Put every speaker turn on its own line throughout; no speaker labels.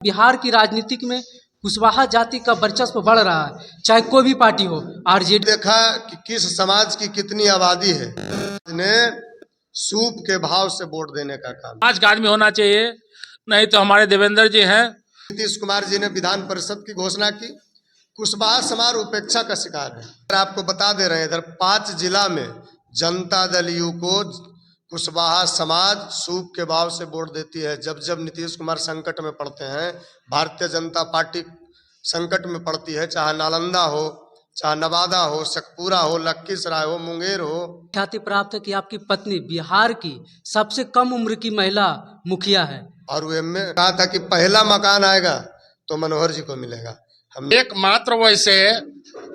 बिहार की राजनीतिक में कुशवाहा जाति का वर्चस्व बढ़ रहा है, चाहे कोई भी पार्टी हो। आरजेडी
देखा कि किस समाज की कितनी आबादी है, ने सूप के भाव से वोट देने का काम
समाज का आदमी होना चाहिए, नहीं तो हमारे देवेंद्र जी हैं।
नीतीश कुमार जी ने विधान परिषद की घोषणा की। कुशवाहा समाज उपेक्षा का शिकार है। आपको बता दे रहे हैं, इधर 5 जिला में जनता दल यू को कुशवाहा समाज सूप के भाव से वोट देती है। जब जब नीतीश कुमार संकट में पड़ते हैं, भारतीय जनता पार्टी संकट में पड़ती है, चाहे नालंदा हो, चाहे नवादा हो, शेखपुरा हो, लखीसराय हो, मुंगेर हो।
ख्याति प्राप्त है कि आपकी पत्नी बिहार की सबसे कम उम्र की महिला मुखिया है।
और वो में कहा था कि पहला मकान आएगा तो मनोहर जी को मिलेगा। हम
एकमात्र वैसे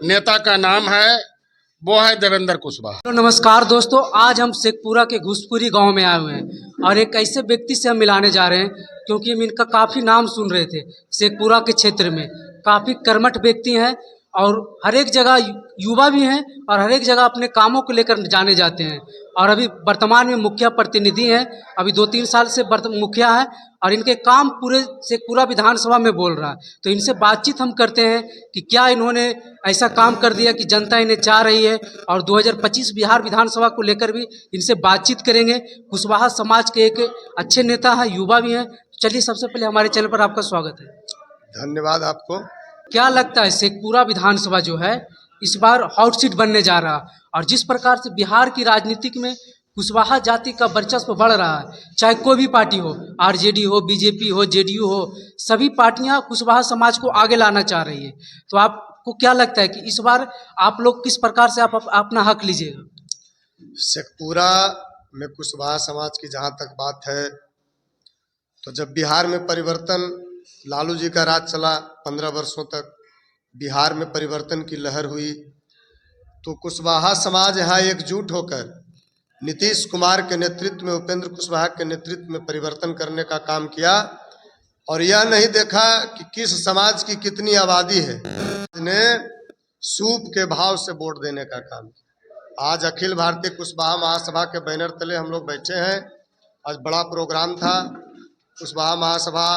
नेता का नाम है, वो है देवेंद्र कुशवाहा।
तो नमस्कार दोस्तों, आज हम शेखपुरा के घुसपुरी गांव में आए हुए हैं और एक ऐसे व्यक्ति से हम मिलाने जा रहे हैं क्योंकि हम इनका काफ़ी नाम सुन रहे थे। शेखपुरा के क्षेत्र में काफ़ी कर्मठ व्यक्ति हैं और हर एक जगह युवा भी हैं और हर एक जगह अपने कामों को लेकर जाने जाते हैं और अभी वर्तमान में मुखिया प्रतिनिधि हैं। अभी 2-3 साल से मुखिया है और इनके काम पूरे शेखपुरा विधानसभा में बोल रहा है। तो इनसे बातचीत हम करते हैं कि क्या इन्होंने ऐसा काम कर दिया कि जनता इन्हें चाह रही है, और 2025 बिहार विधानसभा को लेकर भी इनसे बातचीत करेंगे। कुशवाहा समाज के एक अच्छे नेता हैं, युवा भी हैं। चलिए, सबसे पहले हमारे चैनल पर आपका स्वागत है।
धन्यवाद आपको।
क्या लगता है शेखपुरा विधानसभा जो है इस बार हॉट सीट बनने जा रहा, और जिस प्रकार से बिहार की राजनीतिक में कुशवाहा जाति का वर्चस्व बढ़ रहा है, चाहे कोई भी पार्टी हो, आरजेडी हो, बीजेपी हो, जेडीयू हो, सभी पार्टियां कुशवाहा समाज को आगे लाना चाह रही है। तो आपको क्या लगता है कि इस बार आप लोग किस प्रकार से आप अपना हक लीजिएगा?
शेखपुरा में कुशवाहा समाज की जहाँ तक बात है, तो जब बिहार में परिवर्तन, लालू जी का राज चला 15 वर्षों तक, बिहार में परिवर्तन की लहर हुई, तो कुशवाहा समाज यहाँ एकजुट होकर नीतीश कुमार के नेतृत्व में, उपेंद्र कुशवाहा के नेतृत्व में परिवर्तन करने का काम किया। और यह नहीं देखा कि किस समाज की कितनी आबादी है, ने सूप के भाव से वोट देने का काम किया। आज अखिल भारतीय कुशवाहा महासभा के बैनर तले हम लोग बैठे हैं। आज बड़ा प्रोग्राम था। कुशवाहा महासभा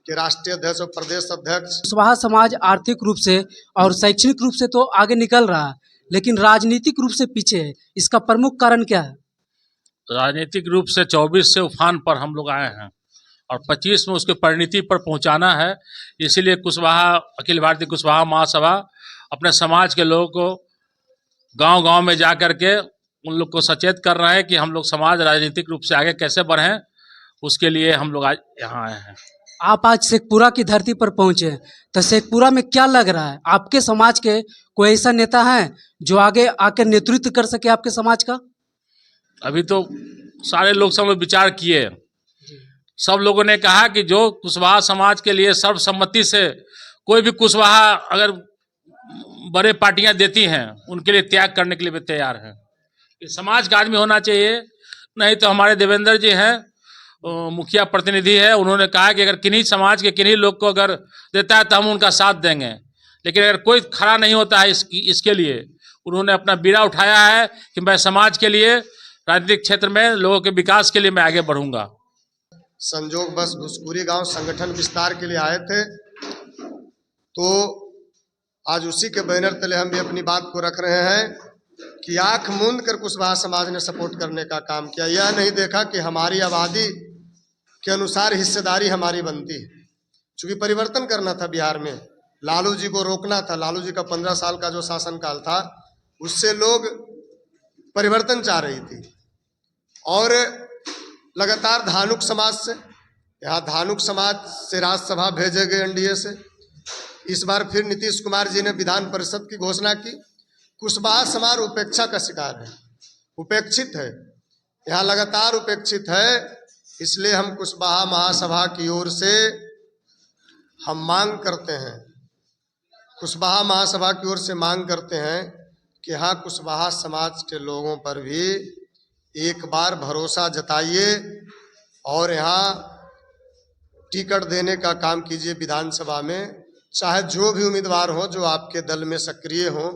के राष्ट्रीय अध्यक्ष और प्रदेश अध्यक्ष।
कुशवाहा समाज आर्थिक रूप से और शैक्षणिक रूप से तो आगे निकल रहा है, लेकिन राजनीतिक रूप से पीछे है। इसका प्रमुख कारण क्या है?
राजनीतिक रूप से 24 से उफान पर हम लोग आए हैं और 25 में उसके परिणति पर पहुंचाना है। इसीलिए कुशवाहा, अखिल भारतीय कुशवाहा महासभा अपने समाज के लोगों को गांव-गांव में जा कर के उन लोग को सचेत कर रहे हैं कि हम लोग समाज राजनीतिक रूप से आगे कैसे बढ़ें। उसके लिए हम लोग आज यहाँ आए हैं।
आप आज शेखपुरा की धरती पर पहुंचे, तो शेखपुरा में क्या लग रहा है? आपके समाज के कोई ऐसा नेता है जो आगे आकर नेतृत्व कर सके आपके समाज का?
अभी तो सारे लोग सब लोग विचार किए, सब लोगों ने कहा कि जो कुशवाहा समाज के लिए सर्वसम्मति से कोई भी कुशवाहा अगर बड़े पार्टियां देती हैं, उनके लिए त्याग करने के लिए भी तैयार हैं। ये समाज का आदमी होना चाहिए, नहीं तो हमारे देवेंद्र जी हैं, मुखिया प्रतिनिधि है। उन्होंने कहा कि अगर किन्हीं समाज के किन्हीं लोग को अगर देता है तो हम उनका साथ देंगे, लेकिन अगर कोई खड़ा नहीं होता है इसके लिए उन्होंने अपना बीड़ा उठाया है कि मैं समाज के लिए, राजनीतिक क्षेत्र में लोगों के विकास के लिए मैं आगे बढ़ूंगा।
संजोग बस घुसपुरी गांव संगठन विस्तार के लिए आए थे, तो आज उसी के बैनर तले हम भी अपनी बात को रख रहे हैं कि आंख मूंद कर कुशवाहा समाज ने सपोर्ट करने का काम किया। यह नहीं देखा कि हमारी आबादी के अनुसार हिस्सेदारी हमारी बनती है। चूंकि परिवर्तन करना था बिहार में, लालू जी को रोकना था। लालू जी का 15 साल का जो शासनकाल था, उससे लोग परिवर्तन चाह रही थी। और लगातार धानुक समाज से, यहाँ धानुक समाज से राज्यसभा भेजे गए एनडीए से। इस बार फिर नीतीश कुमार जी ने विधान परिषद की घोषणा की। कुशवाहा समाज उपेक्षा का शिकार है, उपेक्षित है, यहाँ लगातार उपेक्षित है। इसलिए हम कुशवाहा महासभा की ओर से हम मांग करते हैं, कुशवाहा महासभा की ओर से मांग करते हैं कि यहाँ कुशवाहा समाज के लोगों पर भी एक बार भरोसा जताइए और यहाँ टिकट देने का काम कीजिए विधानसभा में। चाहे जो भी उम्मीदवार हो, जो आपके दल में सक्रिय हो,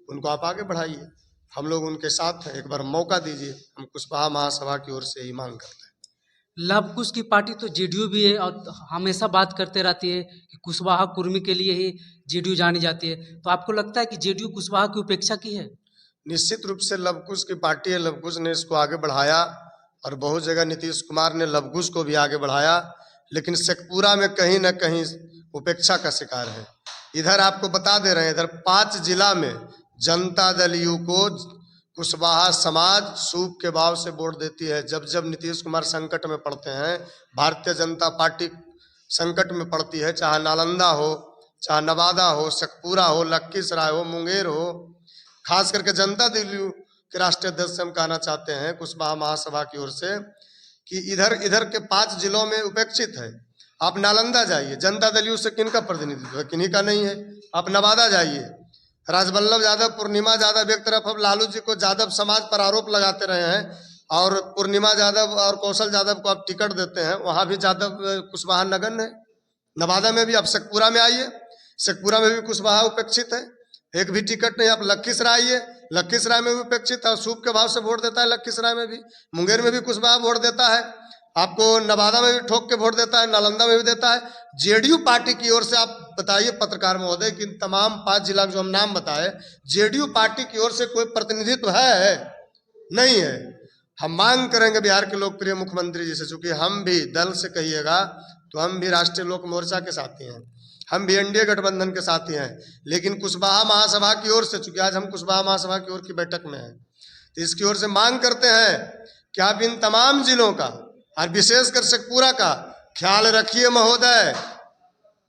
उनको आप आगे बढ़ाइए। हम लोग उनके साथ हैं, एक बार मौका दीजिए। हम कुशवाहा महासभा की ओर से ही मांग करते हैं।
लव कुश की पार्टी तो जेडीयू भी है और हमेशा बात करते रहती है कि कुशवाहा कुर्मी के लिए ही जेडीयू जानी जाती है। तो आपको लगता है कि जेडीयू कुशवाहा की उपेक्षा की है?
निश्चित रूप से लवकुश की पार्टी है, लवकुश ने इसको आगे बढ़ाया और बहुत जगह नीतीश कुमार ने लवकुश को भी आगे बढ़ाया, लेकिन शेखपुरा में कहीं न कहीं उपेक्षा का शिकार है। इधर आपको बता दे रहे हैं, इधर 5 जिला में जनता दल यू को कुशवाहा समाज सूप के भाव से वोट देती है। जब जब नीतीश कुमार संकट में पड़ते हैं, भारतीय जनता पार्टी संकट में पड़ती है, चाहे नालंदा हो, चाहे नवादा हो, शेखपुरा हो, लखीसराय हो, मुंगेर हो, खास करके जनता दल यू के राष्ट्रीय अध्यक्ष से हम कहना चाहते हैं कुशवाहा महासभा की ओर से कि इधर के 5 जिलों में उपेक्षित है। आप नालंदा जाइए, जनता दल यू से किनका प्रतिनिधित्व है? किन्हीं का नहीं है। आप नवादा जाइए, राजवल्लभ यादव, पूर्णिमा यादव एक तरफ अब लालू जी को यादव समाज पर आरोप लगाते रहे हैं और पूर्णिमा यादव और कौशल यादव को आप टिकट देते हैं, वहां भी यादव कुशवाहा नगण्य है। नवादा में भी, आप शेखपुरा में आइए, शेखपुरा में भी कुशवाहा उपेक्षित है, एक भी टिकट नहीं। आप लखीसराय आइए, लखीसराय में भी उपेक्षित है और सूप के भाव से वोट देता है लखीसराय में भी। मुंगेर में भी कुशवाहा वोट देता है, आपको नवादा में भी ठोक के वोट देता है, नालंदा में भी देता है। जेडीयू पार्टी की ओर से आप बताइए पत्रकार महोदय कि तमाम 5 जिला जो हम नाम बताए, जेडीयू पार्टी की ओर से कोई प्रतिनिधित्व है? नहीं है। हम मांग करेंगे बिहार के लोकप्रिय मुख्यमंत्री जी से, चूंकि हम भी दल से कहिएगा तो हम भी राष्ट्रीय लोक मोर्चा के साथी हैं, हम भी एनडीए गठबंधन के साथी हैं, लेकिन कुशवाहा महासभा की ओर से, चूंकि आज हम कुशवाहा महासभा की ओर की बैठक में हैं, तो इसकी ओर से मांग करते हैं कि आप इन तमाम जिलों का और विशेषकर शेखपुरा का ख्याल रखिए महोदय,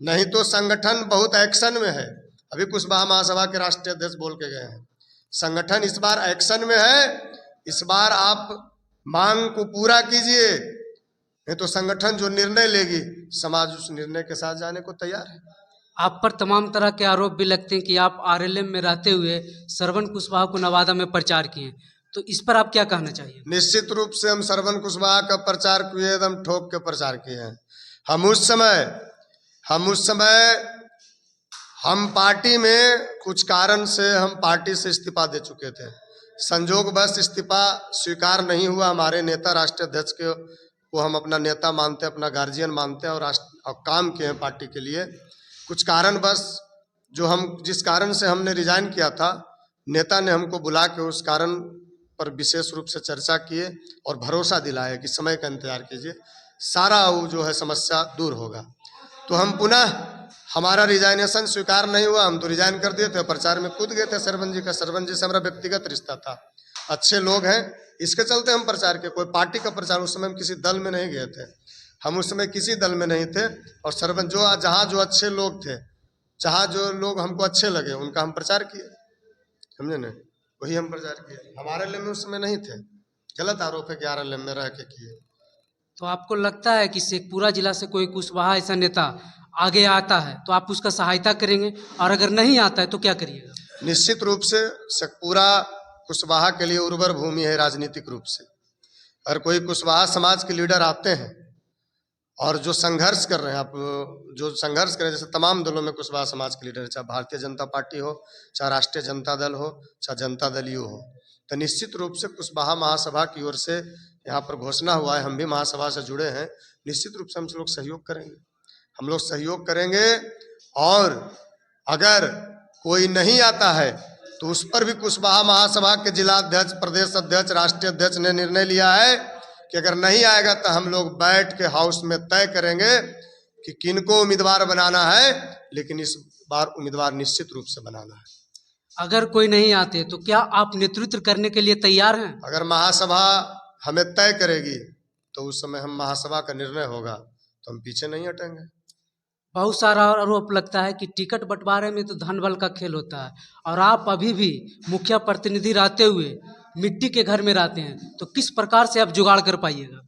नहीं तो संगठन बहुत एक्शन में है। अभी कुशवाहा महासभा के राष्ट्रीय अध्यक्ष बोल के गए हैं, संगठन इस बार एक्शन में है, इस बार आप मांग को पूरा कीजिए, नहीं तो संगठन जो निर्णय लेगी समाज उस निर्णय के साथ जाने को तैयार है।
आप पर तमाम तरह के आरोप भी लगते हैं कि आप आरएलएम में रहते हुए श्रवण कुशवाहा को नवादा में प्रचार किए, तो इस पर आप क्या कहना चाहिए?
निश्चित रूप से हम श्रवण कुशवाहा का प्रचार किए, एकदम ठोक के प्रचार किए हैं। हम उस समय हम पार्टी में कुछ कारण से हम पार्टी से इस्तीफा दे चुके थे, संजोगवश इस्तीफा स्वीकार नहीं हुआ। हमारे नेता राष्ट्रीय अध्यक्ष को हम अपना नेता मानते हैं, अपना गार्जियन मानते हैं और काम किए हैं पार्टी के लिए। कुछ कारणवश जिस कारण से हमने रिजाइन किया था, नेता ने हमको बुला के उस कारण पर विशेष रूप से चर्चा किए और भरोसा दिलाया कि समय का इंतजार कीजिए, सारा वो जो है समस्या दूर होगा। तो हम पुनः, हमारा रिजाइनेशन स्वीकार नहीं हुआ, हम तो रिजाइन कर दिए थे, प्रचार में कूद गए थे सरवन जी से हमारा व्यक्तिगत रिश्ता था, अच्छे लोग हैं, इसके चलते हम प्रचार के, कोई पार्टी का प्रचार, उस समय हम किसी दल में नहीं गए थे, हम उस समय किसी दल में नहीं थे। और सरवन जहाँ जो अच्छे लोग थे, जहाँ जो लोग हमको अच्छे लगे, उनका हम प्रचार किए, समझे न, वही हम प्रचार किए। हमारे लिए में उस समय नहीं थे, गलत आरोप है कि आरएलएम में रह के किए।
तो आपको लगता है कि शेखपुरा जिला से कोई कुशवाहा ऐसा नेता आगे आता है तो आप उसका सहायता करेंगे, और अगर नहीं आता है तो क्या करिएगा? निश्चित
रूप से शेखपुरा कुशवाहा के लिए उर्वर भूमि है राजनीतिक रूप से। अगर कोई कुशवाहा समाज के लीडर आते हैं और जो संघर्ष कर रहे हैं, आप जो संघर्ष कर रहे हैं, जैसे तमाम दलों में कुशवाहा समाज के लीडर, चाहे भारतीय जनता पार्टी हो, चाहे राष्ट्रीय जनता दल हो, चाहे जनता दल यू हो, तो निश्चित रूप से कुशवाहा महासभा की ओर से यहाँ पर घोषणा हुआ है, हम भी महासभा से जुड़े हैं, निश्चित रूप से हम लोग सहयोग करेंगे, हम लोग सहयोग करेंगे। और अगर कोई नहीं आता है तो उस पर भी कुशवाहा महासभा के जिला अध्यक्ष, प्रदेश अध्यक्ष, राष्ट्रीय अध्यक्ष ने निर्णय लिया है कि अगर नहीं आएगा तो हम लोग बैठ के हाउस में तय करेंगे कि किनको उम्मीदवार बनाना है, लेकिन इस बार उम्मीदवार निश्चित रूप से बनाना है।
अगर कोई नहीं आते तो क्या आप नेतृत्व करने के लिए तैयार हैं?
अगर महासभा हमें तय करेगी तो उस समय हम महासभा का निर्णय होगा तो हम पीछे नहीं हटेंगे।
बहुत सारा आरोप लगता है कि टिकट बंटवारे में तो धन बल का खेल होता है, और आप अभी भी मुखिया प्रतिनिधि रहते हुए मिट्टी के घर में रहते हैं, तो किस प्रकार से आप जुगाड़ कर पाइएगा?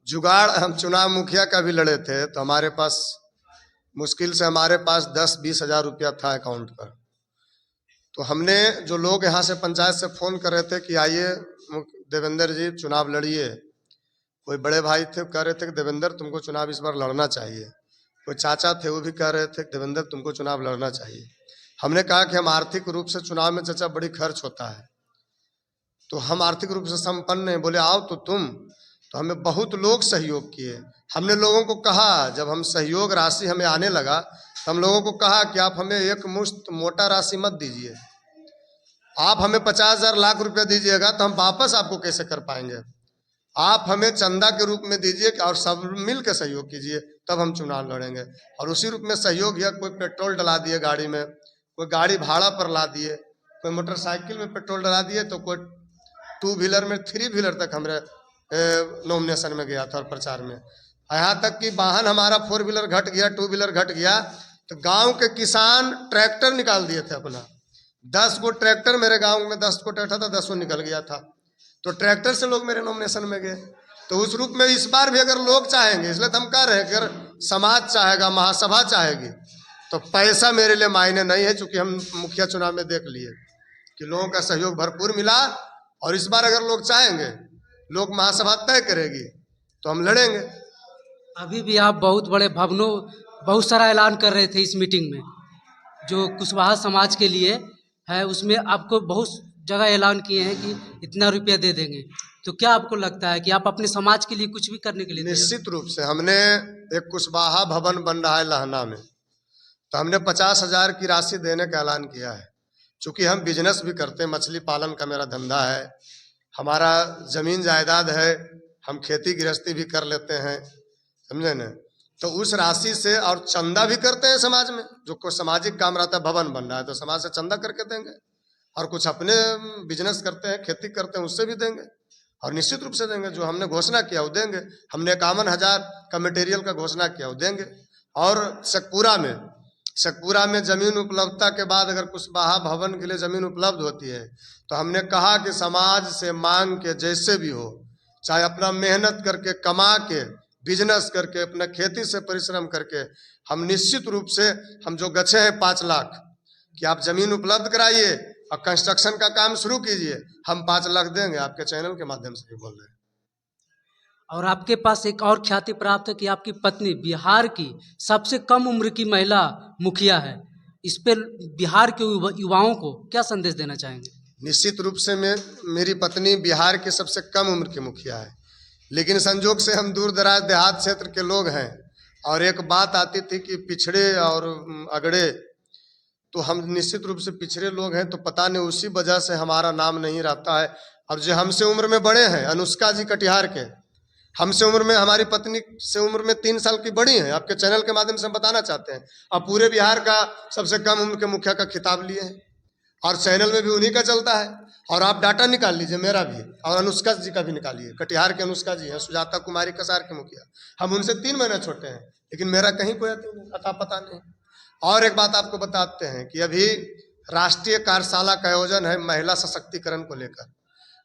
जुगाड़, हम चुनाव मुखिया का भी लड़े थे तो हमारे पास मुश्किल से 10-20 हज़ार रुपया था अकाउंट पर। तो हमने, जो लोग यहाँ से पंचायत से फ़ोन कर रहे थे कि आइए देवेंद्र जी चुनाव लड़िए, कोई बड़े भाई थे कह रहे थे कि देवेंद्र तुमको चुनाव इस बार लड़ना चाहिए, कोई चाचा थे वो भी कह रहे थे कि देवेंद्र तुमको चुनाव लड़ना चाहिए। हमने कहा कि हम आर्थिक रूप से चुनाव में चाचा बड़ी खर्च होता है, तो हम आर्थिक रूप से संपन्न हैं। बोले आओ तो तुम तो हमें बहुत लोग सहयोग किए। हमने लोगों को कहा, जब हम सहयोग राशि हमें आने लगा तो हम लोगों को कहा कि आप हमें एक मुश्त मोटा राशि मत दीजिए, आप हमें 50,000 लाख रुपया दीजिएगा तो हम वापस आपको कैसे कर पाएंगे। आप हमें चंदा के रूप में दीजिए और सब मिल के सहयोग कीजिए, तब हम चुनाव लड़ेंगे। और उसी रूप में सहयोग किया। कोई पेट्रोल डला दिए गाड़ी में, कोई गाड़ी भाड़ा पर ला दिए, कोई मोटरसाइकिल में पेट्रोल डला दिए, तो कोई 2 व्हीलर में 3 व्हीलर तक हमारे नॉमिनेशन में गया था और प्रचार में। यहाँ तक कि वाहन हमारा 4 व्हीलर घट गया, 2 व्हीलर घट गया, तो गांव के किसान ट्रैक्टर निकाल दिए थे अपना। 10 गो ट्रैक्टर मेरे गांव में 10 गो ट्रैक्टर था, 10 निकल गया था, तो ट्रैक्टर से लोग मेरे नॉमिनेशन में गए। तो उस रूप में इस बार भी अगर लोग चाहेंगे, इसलिए तो हम कह रहे हैं, अगर समाज चाहेगा, महासभा चाहेगी, तो पैसा मेरे लिए मायने नहीं है, चूंकि हम मुखिया चुनाव में देख लिए कि लोगों का सहयोग भरपूर मिला। और इस बार अगर लोग चाहेंगे, लोग महासभा तय करेगी, तो हम लड़ेंगे।
अभी भी आप बहुत बड़े भवनों, बहुत सारा ऐलान कर रहे थे इस मीटिंग में, जो कुशवाहा समाज के लिए है, उसमें आपको बहुत जगह ऐलान किए हैं कि इतना रुपया दे देंगे। तो क्या आपको लगता है कि आप अपने समाज के लिए कुछ भी करने के लिए?
निश्चित रूप से हमने एक कुशवाहा भवन बन रहा है लहना में, तो हमने 50,000 की राशि देने का ऐलान किया है। चूंकि हम बिजनेस भी करते हैं, मछली पालन का मेरा धंधा है, हमारा जमीन जायदाद है, हम खेती गृहस्थी भी कर लेते हैं, समझे न। तो उस राशि से, और चंदा भी करते हैं समाज में, जो कोई सामाजिक काम रहता है, भवन बन रहा है तो समाज से चंदा करके देंगे, और कुछ अपने बिजनेस करते हैं, खेती करते हैं, उससे भी देंगे, और निश्चित रूप से देंगे। जो हमने घोषणा किया वो देंगे। हमने 51,000 का मटेरियल का घोषणा किया वो देंगे। और शेखपुरा में जमीन उपलब्धता के बाद अगर कुशवाहा भवन के लिए जमीन उपलब्ध होती है, तो हमने कहा कि समाज से मांग के जैसे भी हो, चाहे अपना मेहनत करके, कमा के, बिजनेस करके, अपना खेती से परिश्रम करके, हम निश्चित रूप से, हम जो गच्छे हैं 5 लाख कि आप जमीन उपलब्ध कराइए और कंस्ट्रक्शन का काम शुरू कीजिए, हम 5 लाख देंगे। आपके चैनल के माध्यम से भी बोल रहे हैं।
और आपके पास एक और ख्याति प्राप्त है कि आपकी पत्नी बिहार की सबसे कम उम्र की महिला मुखिया है। इस पर बिहार के युवाओं को क्या संदेश देना चाहेंगे?
निश्चित रूप से मेरी पत्नी बिहार की सबसे कम उम्र की मुखिया है, लेकिन संजोग से हम दूर दराज देहात क्षेत्र के लोग हैं, और एक बात आती थी कि पिछड़े और अगड़े, तो हम निश्चित रूप से पिछड़े लोग हैं, तो पता नहीं उसी वजह से हमारा नाम नहीं रहता है। और जो हमसे उम्र में बड़े हैं, अनुष्का जी कटिहार के, हमसे उम्र में, हमारी पत्नी से उम्र में 3 साल की बड़ी हैं। आपके चैनल के माध्यम से हम बताना चाहते हैं, अब पूरे बिहार का सबसे कम उम्र के मुखिया का खिताब लिए हैं, और चैनल में भी उन्हीं का चलता है। और आप डाटा निकाल लीजिए, मेरा भी और अनुष्का जी का भी निकालिए। कटिहार के अनुष्का जी हैं, सुजाता कुमारी कसार के मुखिया, हम उनसे 3 महीने छोटे हैं, लेकिन मेरा कहीं कोई अता पता नहीं। और एक बात आपको बताते हैं कि अभी राष्ट्रीय कार्यशाला का आयोजन है महिला सशक्तिकरण को लेकर।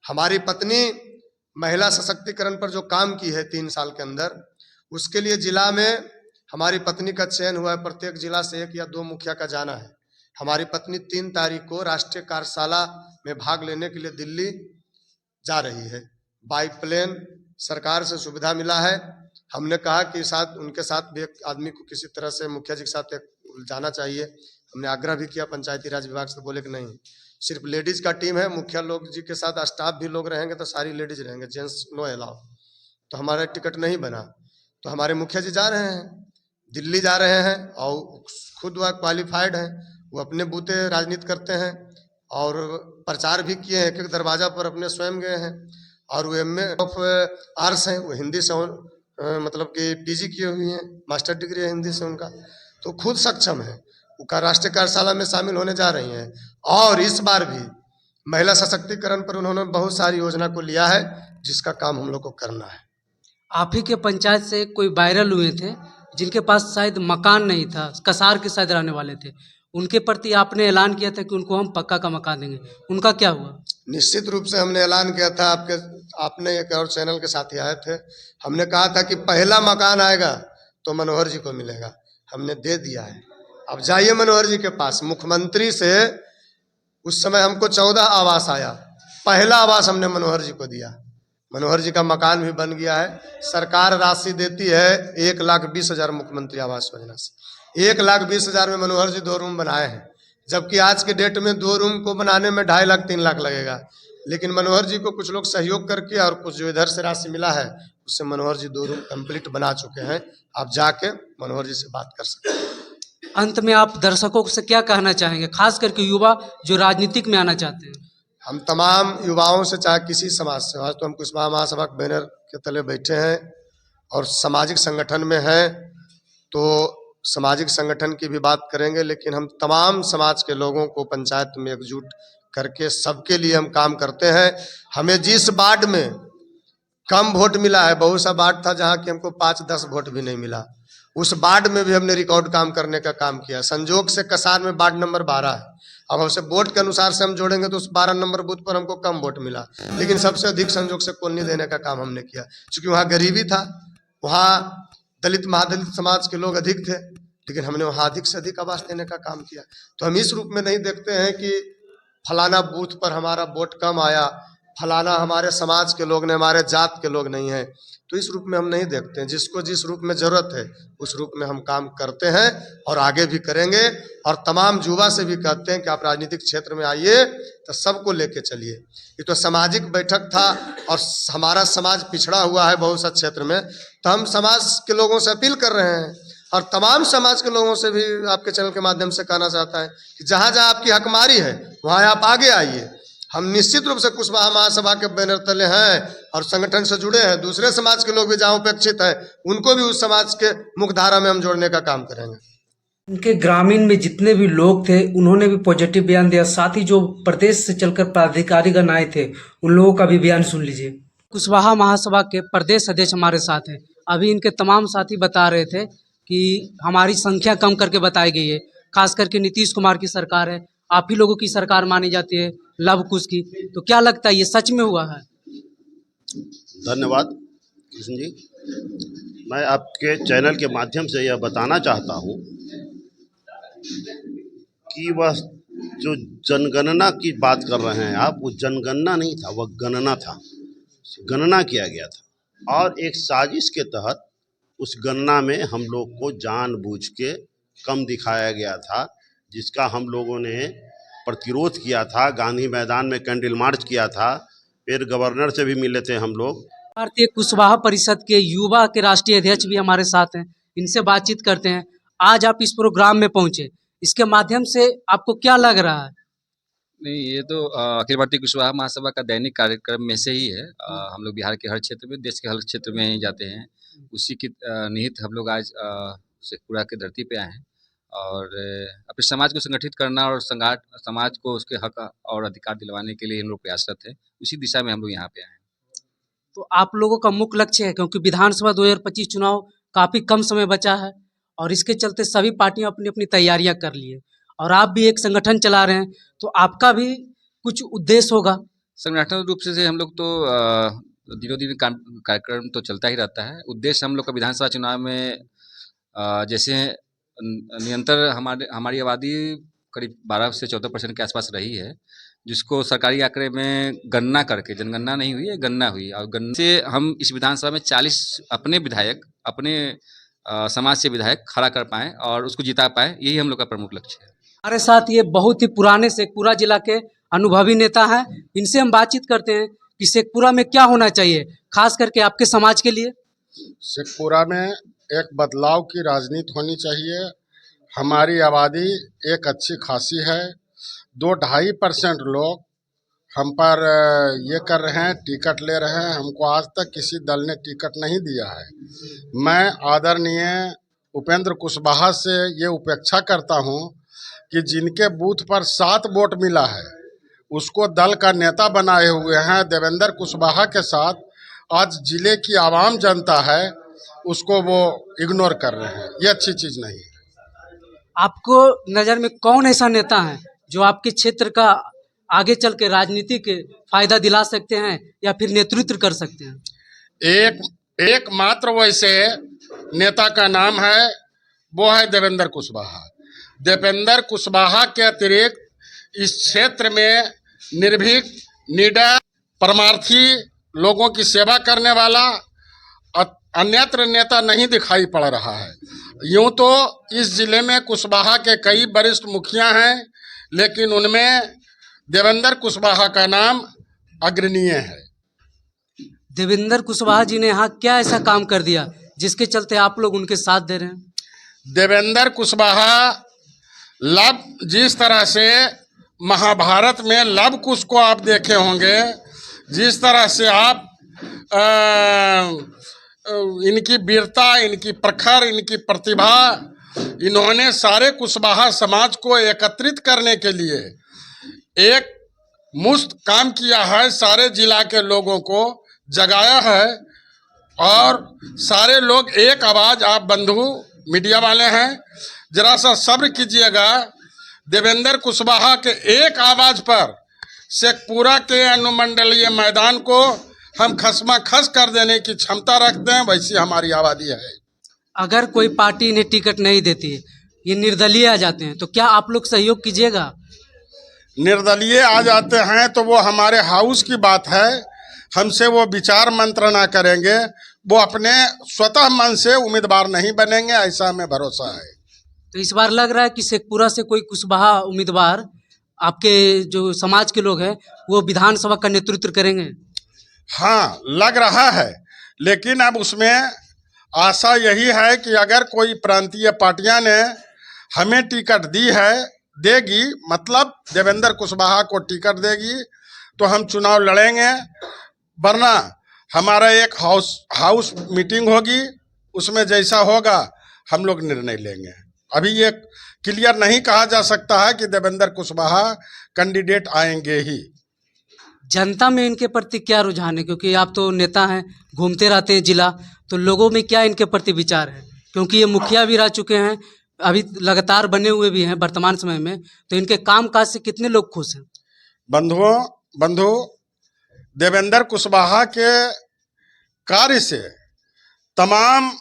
हमारी पत्नी महिला सशक्तिकरण पर जो काम की है 3 साल के अंदर, उसके लिए जिला में हमारी पत्नी का चयन हुआ है। प्रत्येक जिला से 1 या 2 मुखिया का जाना है। हमारी पत्नी 3 तारीख को राष्ट्रीय कार्यशाला में भाग लेने के लिए दिल्ली जा रही है। बाई प्लेन सरकार से सुविधा मिला है। हमने कहा कि उनके साथ भी एक आदमी को किसी तरह से मुखिया जी के साथ जाना चाहिए। हमने आग्रह भी किया पंचायती राज विभाग से, बोले कि नहीं, सिर्फ लेडीज का टीम है, मुखिया लोग जी के साथ स्टाफ भी लोग रहेंगे तो सारी लेडीज रहेंगे, जेंट्स नो अलाउ। तो हमारा टिकट नहीं बना, तो हमारे मुखिया जी जा रहे हैं, दिल्ली जा रहे हैं, और खुद वह क्वालिफाइड हैं, वो अपने बूते राजनीति करते हैं, और प्रचार भी किए हैं, एक दरवाजा पर अपने स्वयं गए हैं। और वो MA ऑफ आर्ट्स हैं, वो हिंदी से मतलब कि PG किए हुई हैं, मास्टर डिग्री है हिंदी से उनका, तो खुद सक्षम है। वो राष्ट्रीय कार्यशाला में शामिल होने जा रही हैं। और इस बार भी महिला सशक्तिकरण पर उन्होंने बहुत सारी योजना को लिया है, जिसका काम हम लोग को करना है।
आप ही के पंचायत से कोई वायरल हुए थे जिनके पास शायद मकान नहीं था, कसार के शायद रहने वाले थे, उनके प्रति आपने ऐलान किया था कि उनको हम पक्का का मकान देंगे, उनका क्या हुआ?
निश्चित रूप से हमने ऐलान किया था। आपने एक और चैनल के साथी आए थे, हमने कहा था कि पहला मकान आएगा तो मनोहर जी को मिलेगा, हमने दे दिया है। अब जाइए मनोहर जी के पास, मुख्यमंत्री से उस समय हमको 14 आवास आया, पहला आवास हमने मनोहर जी को दिया। मनोहर जी का मकान भी बन गया है। सरकार राशि देती है 1,20,000 मुख्यमंत्री आवास योजना से, 1,20,000 में मनोहर जी 2 रूम बनाए हैं, जबकि आज के डेट में 2 रूम को बनाने में 2.5 लाख 3 लाख लगेगा। लेकिन मनोहर जी को कुछ लोग सहयोग करके, और कुछ जो इधर से राशि मिला है उससे मनोहर जी 2 रूम कंप्लीट बना चुके हैं। आप जाके मनोहर जी से बात कर सकते हैं।
अंत में आप दर्शकों से क्या कहना चाहेंगे, खास करके युवा जो राजनीतिक में आना चाहते हैं?
हम तमाम युवाओं से, चाहे किसी समाज से, आज तो हम कुशवाहा महासभा के बैनर के तले बैठे हैं और सामाजिक संगठन में हैं, तो सामाजिक संगठन की भी बात करेंगे, लेकिन हम तमाम समाज के लोगों को पंचायत में एकजुट करके सबके लिए हम काम करते हैं। हमें जिस वार्ड में कम वोट मिला है, बहुत सा वार्ड था जहां कि हमको 5-10 वोट भी नहीं मिला, उस वार्ड में भी हमने रिकॉर्ड काम करने का काम किया। संजोग से कसार में वार्ड नंबर 12 है, अब हमसे वोट के अनुसार से हम जोड़ेंगे तो उस 12 नंबर बूथ पर हमको कम वोट मिला, लेकिन सबसे अधिक संजोग से कॉलोनी देने का काम हमने किया, क्योंकि वहाँ गरीबी था, वहाँ दलित महादलित समाज के लोग अधिक थे, लेकिन हमने वहाँ अधिक से अधिक आवास देने का काम किया। तो हम इस रूप में नहीं देखते हैं कि फलाना बूथ पर हमारा वोट कम आया, फलाना हमारे समाज के लोग ने, हमारे जात के लोग नहीं हैं, तो इस रूप में हम नहीं देखते हैं। जिसको जिस रूप में जरूरत है उस रूप में हम काम करते हैं और आगे भी करेंगे। और तमाम युवा से भी कहते हैं कि आप राजनीतिक क्षेत्र में आइए तो सबको लेके चलिए। ये तो सामाजिक बैठक था और हमारा समाज पिछड़ा हुआ है बहुत सा क्षेत्र में, तो हम समाज के लोगों से अपील कर रहे हैं और तमाम समाज के लोगों से भी आपके चैनल के माध्यम से कहना चाहता है कि जहाँ जहाँ आपकी हकमारी है वहाँ आप आगे आइए। हम निश्चित रूप से कुशवाहा महासभा के बैनर तले हैं और संगठन से जुड़े हैं। दूसरे समाज के लोग भी जहाँ उपेक्षित हैं उनको भी उस समाज के मुख्यधारा में हम जोड़ने का काम करेंगे।
उनके ग्रामीण में जितने भी लोग थे उन्होंने भी पॉजिटिव बयान दिया, साथ ही जो प्रदेश से चलकर पदाधिकारीगण आए थे उन लोगों का भी बयान सुन लीजिए। कुशवाहा महासभा के प्रदेश अध्यक्ष हमारे साथ हैं। अभी इनके तमाम साथी बता रहे थे कि हमारी संख्या कम करके बताई गई है, खास करके नीतीश कुमार की सरकार है, आप ही लोगों की सरकार मानी जाती है लव कुश की, तो क्या लगता है ये सच में हुआ है?
धन्यवाद कृष्ण जी। मैं आपके चैनल के माध्यम से यह बताना चाहता हूँ कि वह जो जनगणना की बात कर रहे हैं आप, वो जनगणना नहीं था, वह गणना था। गणना किया गया था और एक साजिश के तहत उस गणना में हम लोग को जानबूझ के कम दिखाया गया था, जिसका हम लोगों ने प्रतिरोध किया था। गांधी मैदान में कैंडल मार्च किया था, फिर गवर्नर से भी मिले थे हम लोग।
भारतीय कुशवाहा परिषद के युवा के राष्ट्रीय अध्यक्ष भी हमारे साथ हैं, इनसे बातचीत करते हैं। आज आप इस प्रोग्राम में पहुंचे, इसके माध्यम से आपको क्या लग रहा है?
नहीं, ये तो अखिल भारतीय कुशवाहा महासभा का दैनिक कार्यक्रम में से ही है। हम लोग बिहार के हर क्षेत्र में, देश के हर क्षेत्र में ही जाते हैं। उसी की निहित हम लोग आज शेखपुरा की धरती पे आए हैं और अपने समाज को संगठित करना और समाज को उसके हक और अधिकार दिलवाने के लिए हम लोग प्रयासरत हैं। उसी दिशा में हम लोग यहाँ पे आए हैं।
तो आप लोगों का मुख्य लक्ष्य है, क्योंकि विधानसभा 2025 चुनाव काफ़ी कम समय बचा है और इसके चलते सभी पार्टियां अपनी अपनी तैयारियां कर ली है और आप भी एक संगठन चला रहे हैं, तो आपका भी कुछ उद्देश्य होगा।
संगठन रूप से हम लोग तो दिनों दिन कार्यक्रम तो चलता ही रहता है। उद्देश्य हम लोग का विधानसभा चुनाव में जैसे निरंतर हमारी आबादी करीब 12 से 14% के आसपास रही है, जिसको सरकारी आंकड़े में गणना करके, जनगणना नहीं हुई है, गणना हुई, और गणना से हम इस विधानसभा में 40 अपने विधायक, अपने समाज से विधायक खड़ा कर पाएँ और उसको जिता पाएँ, यही हम लोग का प्रमुख लक्ष्य है।
हमारे साथ ये बहुत ही पुराने शेखपुरा जिला के अनुभवी नेता हैं, इनसे हम बातचीत करते हैं कि शेखपुरा में क्या होना चाहिए, खास करके आपके समाज के लिए।
शेखपुरा में एक बदलाव की राजनीति होनी चाहिए। हमारी आबादी एक अच्छी खासी है। 2-2.5% लोग हम पर ये कर रहे हैं, टिकट ले रहे हैं। हमको आज तक किसी दल ने टिकट नहीं दिया है। मैं आदरणीय उपेंद्र कुशवाहा से ये उपेक्षा करता हूँ कि जिनके बूथ पर 7 वोट मिला है उसको दल का नेता बनाए हुए हैं देवेंद्र कुशवाहा के साथ, आज जिले की आवाम जनता है उसको वो इग्नोर कर रहे हैं। ये अच्छी चीज़ नहीं है।
आपको नज़र में कौन ऐसा नेता है जो आपके क्षेत्र का आगे चल के राजनीति के फायदा दिला सकते हैं या फिर नेतृत्व कर सकते हैं?
एक मात्र वैसे नेता का नाम है, वो है देवेंद्र कुशवाहा। देवेंद्र कुशवाहा के अतिरिक्त इस क्षेत्र में निर्भीक, निडर, परमार्थी, लोगों की सेवा करने वाला अन्यत्र नेता नहीं दिखाई पड़ रहा है। यूं तो इस जिले में कुशवाहा के कई वरिष्ठ मुखिया हैं, लेकिन उनमें देवेंद्र कुशवाहा का नाम अग्रणीय है।
देवेंद्र कुशवाहा जी ने यहाँ क्या ऐसा काम कर दिया जिसके चलते आप लोग उनके साथ दे रहे हैं?
देवेंद्र कुशवाहा जिस तरह से महाभारत में लव कुश को आप देखे होंगे, जिस तरह से आप इनकी वीरता, इनकी प्रखर, इनकी प्रतिभा, इन्होंने सारे कुशवाहा समाज को एकत्रित करने के लिए एक मुश्त काम किया है, सारे जिला के लोगों को जगाया है और सारे लोग एक आवाज़, आप बंधु मीडिया वाले हैं, जरा सा सब्र कीजिएगा। देवेंद्र कुशवाहा के एक आवाज़ पर शेखपुरा के अनुमंडलीय मैदान को हम खसमा खस कर देने की क्षमता रखते हैं, वैसी हमारी आबादी है।
अगर कोई पार्टी इन्हें टिकट नहीं देती है, ये निर्दलीय आ जाते हैं, तो क्या आप लोग सहयोग कीजिएगा?
निर्दलीय आ जाते हैं तो वो हमारे हाउस की बात है, हमसे वो विचार मंत्रणा करेंगे, वो अपने स्वतः मन से उम्मीदवार नहीं बनेंगे, ऐसा हमें भरोसा है।
तो इस बार लग रहा है कि शेखपुरा से कोई कुशवाहा उम्मीदवार, आपके जो समाज के लोग हैं, वो विधानसभा का नेतृत्व करेंगे?
हाँ, लग रहा है, लेकिन अब उसमें आशा यही है कि अगर कोई प्रांतीय पार्टियां ने हमें टिकट दी है, देगी, मतलब देवेंद्र कुशवाहा को टिकट देगी तो हम चुनाव लड़ेंगे, वरना हमारा एक हाउस मीटिंग होगी, उसमें जैसा होगा हम लोग निर्णय लेंगे। अभी ये क्लियर नहीं कहा जा सकता है कि देवेंद्र कुशवाहा कैंडिडेट आएंगे ही।
जनता में इनके प्रति क्या रुझान है, क्योंकि आप तो नेता हैं, घूमते रहते हैं जिला, तो लोगों में क्या इनके प्रति विचार है? क्योंकि ये मुखिया भी रह चुके हैं, अभी लगातार बने हुए भी हैं वर्तमान समय में, तो इनके कामकाज से कितने लोग खुश हैं?
बंधु देवेंद्र कुशवाहा के कार्य से तमाम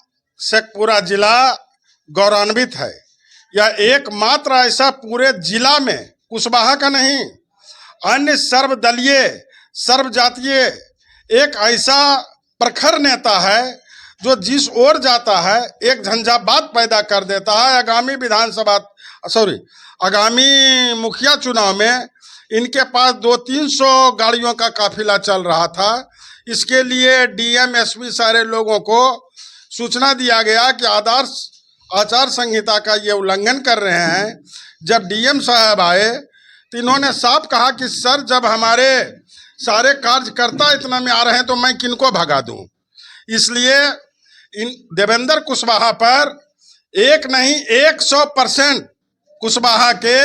शेखपुरा जिला गौरवान्वित है। यह एकमात्र ऐसा पूरे जिला में कुशवाहा का नहीं, अन्य सर्वदलीय सर्वजातीय एक ऐसा प्रखर नेता है जो जिस ओर जाता है एक झंझावात पैदा कर देता है। आगामी मुखिया चुनाव में इनके पास 200-300 गाड़ियों का काफिला चल रहा था। इसके लिए डीएम एसपी सारे लोगों को सूचना दिया गया कि आदर्श आचार संहिता का ये उल्लंघन कर रहे हैं। जब डीएम साहब आए तो इन्होंने साफ कहा कि सर, जब हमारे सारे कार्यकर्ता इतना में आ रहे हैं तो मैं किनको भगा दूं। इसलिए इन देवेंद्र कुशवाहा पर एक नहीं 100% कुशवाहा के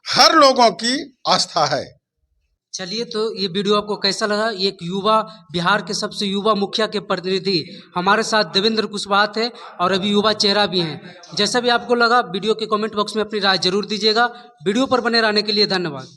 हर लोगों की आस्था है।
चलिए, तो ये वीडियो आपको कैसा लगा? एक युवा, बिहार के सबसे युवा मुखिया के प्रतिनिधि हमारे साथ देवेंद्र कुशवाहा थे और अभी युवा चेहरा भी हैं। जैसा भी आपको लगा, वीडियो के कमेंट बॉक्स में अपनी राय जरूर दीजिएगा। वीडियो पर बने रहने के लिए धन्यवाद।